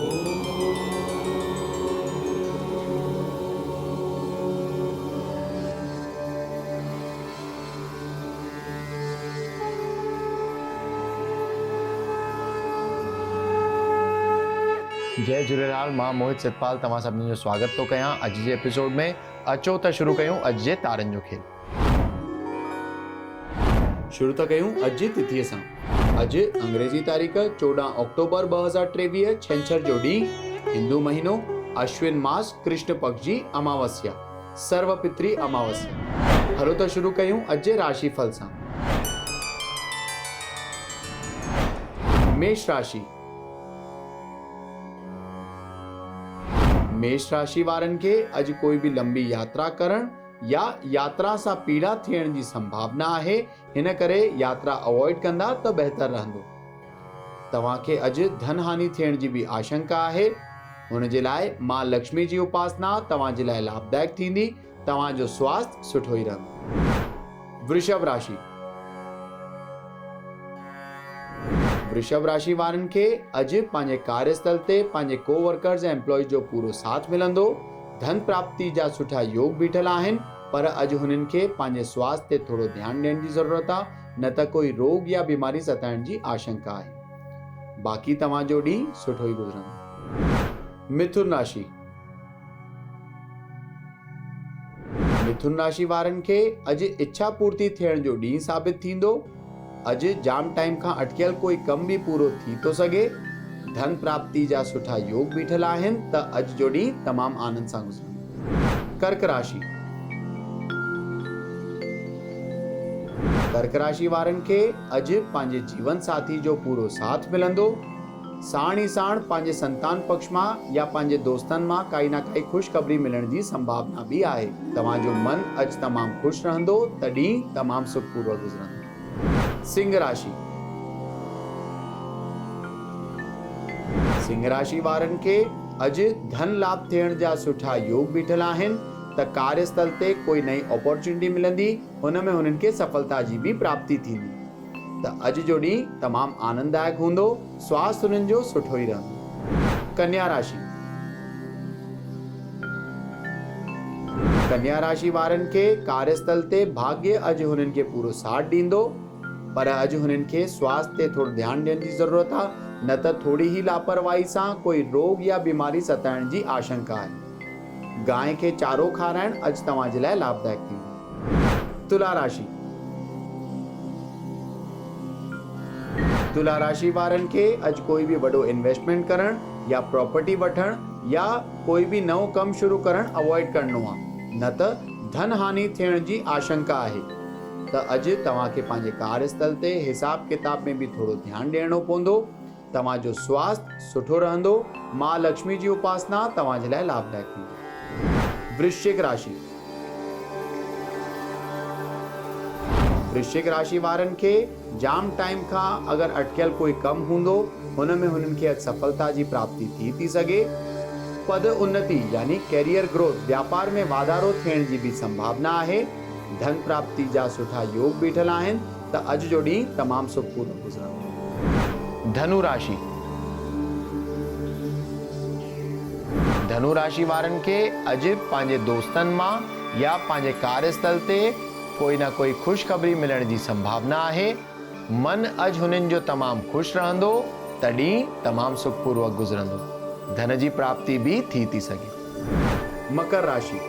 जय झूलेलाल। मां मोहित सितपाल तव्हां सभिनी जो स्वागत थो कयां अॼु जे एपिसोड में। अचो त शुरू कयूं अॼु जे तारनि जो खेल। शुरू था कयूं अॼु जी तिथीअ सां। अॼु अंग्रेजी तारीख़ 14 अक्टूबर 2023 छंछर जो ॾींहुं, हिंदू महीनो अश्विन मास कृष्ण पक्ष जी अमावस्या, सर्वपितृ अमावस्या। हलो त शुरू कयूं अॼु जे राशिफल सां। मेष राशि। मेष राशि वारनि खे अॼु कोई बि लंबी यात्रा करण या यात्रा सां पीड़ा थियण जी संभावना आहे, हिन करे यात्रा अवॉइड कंदा त बहितर रहंदो। तव्हांखे अॼु धन हानि थियण जी बि आशंका आहे, हुन जे लाइ मां लक्ष्मी जी उपासना तव्हां जे लाइ लाभदायक थींदी। तव्हांजो स्वास्थ्य सुठो ई रहंदो। वृषभ राशि। वृषभ राशि वारनि खे अॼु पंहिंजे कार्यस्थल ते पंहिंजे कोवर्कर्स ऐं एम्प्लॉय जो पूरो साथ मिलंदो। धन प्राप्ति जा सुठा योग बीठल आहिनि, पर अॼु हुननि खे पंहिंजे स्वास्थ्य ते थोरो ध्यानु ॾियण जी ज़रूरत आहे, न त कोई रोग या बीमारी सताइण जी आशंका आहे। बाक़ी तव्हांजो ॾींहुं सुठो ई गुज़रंदो। मिथुन राशि। मिथुन राशि वारनि खे अॼु इच्छा पूर्ति थियण जो ॾींहुं साबित थींदो। अॼु जाम टाइम खां अटकियल कोई कम बि पूरो थी थो सघे। धन प्राप्ति जा सुठा योग बीठल आहिनि, त अॼु जो ॾींहुं तमामु आनंद सां गुज़रंदो। कर्क राशि। कर्क राशि वारनि खे अॼु पंहिंजे जीवन साथी जो पूरो साथ मिलंदो। साण ई साण पंहिंजे संतान पक्ष मां या पंहिंजे दोस्तनि मां काई न काई ख़ुशख़बरी मिलण जी संभावना बि आहे। तव्हांजो मन अॼु तमामु ख़ुशि रहंदो, त ॾींहुं तमामु सुखपूर्वक गुज़रंदो। सिंह राशि। सिंह राशि वारनि खे अॼु धन लाभ थियण जा सुठा योग बीठल आहिनि, त कार्यस्थल ते कोई नई अपॉर्चुनिटी मिलंदी, हुन में हुननि खे सफलता जी बि प्राप्ति थींदी। त अॼु जो ॾींहुं तमामु आनंददायक हूंदो। स्वास्थ्य हुननि जो सुठो ई रहंदो। कन्या राशि। कन्या राशि वारनि खे कार्यस्थल ते भाग्य अॼु हुननि खे पूरो साथ ॾींदो, पर अॼु हुननि खे स्वास्थ्य ते थोरो ध्यानु ॾियण जी ज़रूरत आहे, न त थोरी ई लापरवाही सां कोई रोग या बीमारी सताइण जी आशंका आहे। गांइ खे चारो खाराइण अॼु तव्हां जे लाइ लाभदायक थींदो। तुला राशि। तुला राशि वारनि खे अॼु कोई बि वॾो इन्वेस्टमेंट करण या प्रॉपर्टी वठण या कोई बि नओं कमु शुरू करण अवॉइड करणो आहे, न त धन हानि थियण जी आशंका आहे। त अॼु तव्हांखे पंहिंजे कार्यस्थल ते हिसाब किताब में बि थोरो ध्यानु ॾियणो पवंदो। तव्हांजो स्वास्थ्य सुठो रहंदो। मां लक्ष्मी जी उपासना तव्हां जे लाइ लाभदायक थींदी। वृश्चिक राशि। वृश्चिक राशि वारनि खे जाम टाइम खां अगरि अटकियल कोई कमु हूंदो, हुन में हुननि खे अॼु सफलता जी प्राप्ति थी सघे। पद उन्नति यानी कैरियर ग्रोथ, व्यापार में वाधारो थियण जी बि संभावना आहे। धन प्राप्ति जा सुठा योग बीठल आहिनि, त अॼु जो ॾींहुं तमामु सुखपूर्वक गुज़रंदो। धनु राशि। धनु राशि वारनि खे अॼु पंहिंजे दोस्तनि मां या पंहिंजे कार्यस्थल ते कोई न कोई ख़ुशख़बरी मिलण जी संभावना आहे। मन अॼु हुननि जो तमामु ख़ुशि रहंदो, त ॾींहुं तमामु सुखपूर्वक गुज़रंदो। धन जी प्राप्ति बि थी सघे। मकर राशि।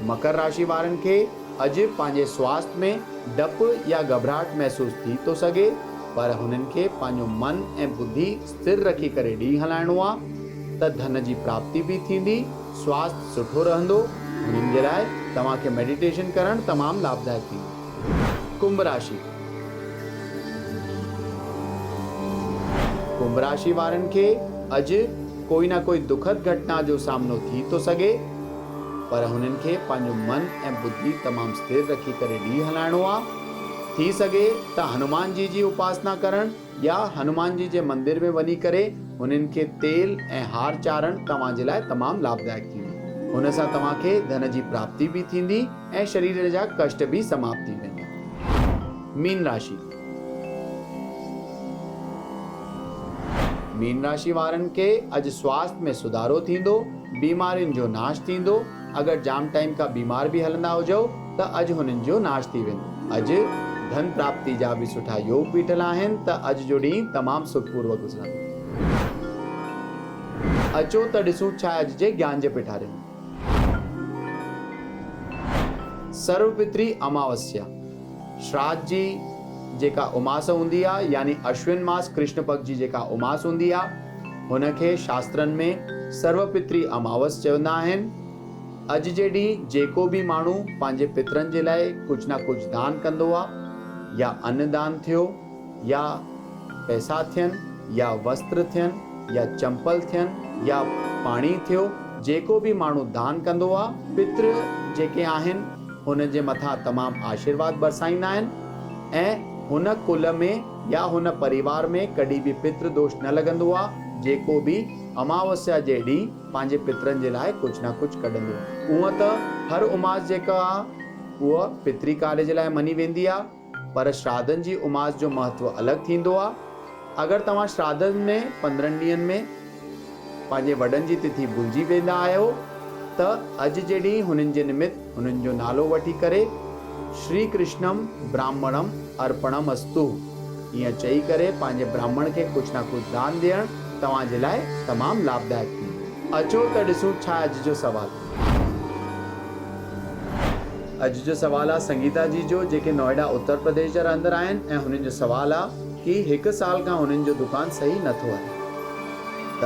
मकर राशि वारनि खे अॼु पंहिंजे स्वास्थ्य में डपु या घबराहट महसूस थी थो सघे, पर हुननि खे पंहिंजो मन ऐं बुद्धि स्थिर रखी करे ॾींहुं हलाइणो आहे, त धन जी प्राप्ति बि थींदी। स्वास्थ्य सुठो रहंदो। हुननि जे लाइ तव्हांखे मेडिटेशन करणु तमामु लाभदायक थींदो। कुंभ राशि। कुंभ राशि वारनि खे अॼु कोई न कोई दुखद घटना जो सामनो थी थो सघे, पर हुननि खे पंहिंजो मन ऐं बुद्धि तमामु स्थिर रखी करे ॾींहुं हलाइणो आहे। थी सघे त हनुमान जी उपासना करण या हनुमान जी जे मंदिर में वञी करे हुननि खे तेल ऐं हार चाढ़ण तव्हां जे लाइ तमामु लाभदायक थींदो। हुन सां तव्हांखे धन जी प्राप्ति बि थींदी ऐं शरीर जा कष्ट बि समाप्त थी वेंदा। मीन राशि। मीन राशि वारनि खे अॼु स्वास्थ्य में सुधारो थींदो, बीमारियुनि जो नाश थींदो। अगरि जाम टाइम खां बीमार बि हलंदा हुजो त अॼु हुननि जो नाश थी वेंदो। अॼु धन प्राप्ति जा बि सुठा योग बीठल आहिनि त अॼु जो ॾींहुं तमामु सुखपूर्वक गुज़रंदो। अचो त ॾिसूं छा अॼु जे ज्ञान जे पिठारे में। सर्वपित्री अमावस्या श्राद्ध जी जेका उमास हूंदी आहे, यानी अश्विन मास कृष्ण पक्ष जी जेका उमास हूंदी आहे, हुनखे शास्त्रनि में सर्वपित्री अमावस चवंदा आहिनि। अॼु जे ॾींहुं जेको बि माण्हू पंहिंजे पितरनि जे लाइ कुझु ना कुझु दान कंदो आहे, या अन्नदान थियो, या पैसा थियनि, या वस्त्र थियनि, या चंपल थियनि, या पाणी थियो, जेको बि माण्हू दान कंदो आहे, पितृ जेके आहिनि हुन जे मथां तमामु आशीर्वाद बरसाईंदा आहिनि ऐं हुन कुल में या हुन परिवार में कॾहिं बि पितृ दोष न लॻंदो आहे, जेको बि अमावस्या जे ॾींहुं पंहिंजे पितरनि जे लाइ कुझु ना कुझु कढंदो आहे। हूअं त हर उमास जेका आहे उहा पितृ कार्य जे लाइ मञी वेंदी आहे, पर श्राद्धनि जी उमास जो महत्व अलॻि थींदो आहे। अगरि तव्हां श्राद्धनि में 15 ॾींहंनि में पंहिंजे वॾनि जी तिथि भुलिजी वेंदा आहियो त अॼु जे ॾींहुं हुननि जे निमित्त हुननि जो नालो वठी करे श्री कृष्णम ब्राह्मणम अर्पणम अस्तु ईअं चई करे पंहिंजे ब्राह्मण खे कुझु ना कुझु दान ॾियणु तव्हांजे लाइ तमामु लाभदायक थींदो। अचो त ॾिसूं छा अॼु जो सवाल। अॼु जो सवाल आहे संगीता जी जो, जेके नोएडा उत्तर प्रदेश जा रहंदड़ आहिनि ऐं हुननि जो सवाल आहे कि 1 साल खां हुननि जो दुकान सही नथो हले। त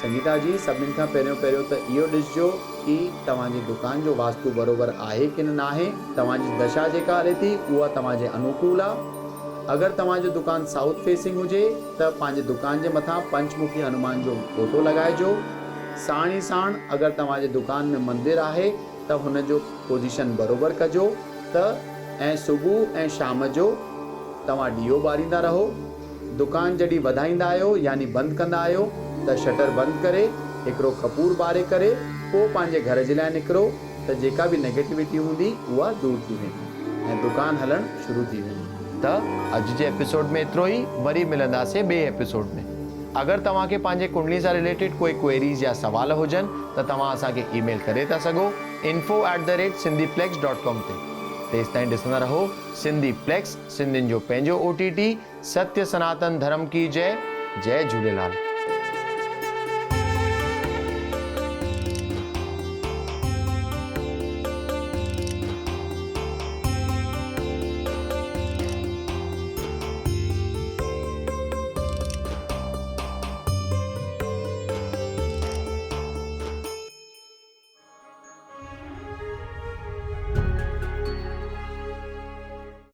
संगीता जी सभिनि खां पहिरियों त इहो ॾिसजो कि तव्हांजी दुकान जो वास्तु बराबरि आहे कि न आहे। तव्हांजी दशा जेका हले थी उहा तव्हांजे अनुकूल आहे। अगरि तव्हांजो दुकान साउथ फेसिंग हुजे त पंहिंजे दुकान जे मथां पंचमुखी हनुमान जो फोटो लॻाइजो। साण ई साण अगरि तव्हांजे दुकान में मंदिर आहे त हुन जो पोजीशन बराबरि कजो त ऐं सुबुह ऐं शाम जो तव्हां ॾीओ ॿारींदा रहो। दुकान जॾहिं वधाईंदा आहियो यानी बंदि कंदा आहियो त शटर बंदि करे हिकिड़ो कपूर ॿारे करे पोइ पंहिंजे घर जे लाइ निकिरो त जेका बि नेगेटिविटी हूंदी उहा दूर थी वेंदी ऐं दुकान हलणु शुरू थी वेंदी। त अॼु जे एपिसोड में एतिरो ई, वरी मिलंदासीं ॿिए एपिसोड में। अगरि तव्हांखे पंहिंजे कुंडली सां रिलेटेड कोई क्वेरीज़ या सवाल हुजनि त तव्हां असांखे ईमेल करे था सघो info@sindhiplex.com ते। तेसि ताईं ॾिसंदा रहो सिंधीप्लेक्स, सिंधियुनि जो पंहिंजो OTT। सत्य सनातन धर्म की जय। जय झूलेलाल।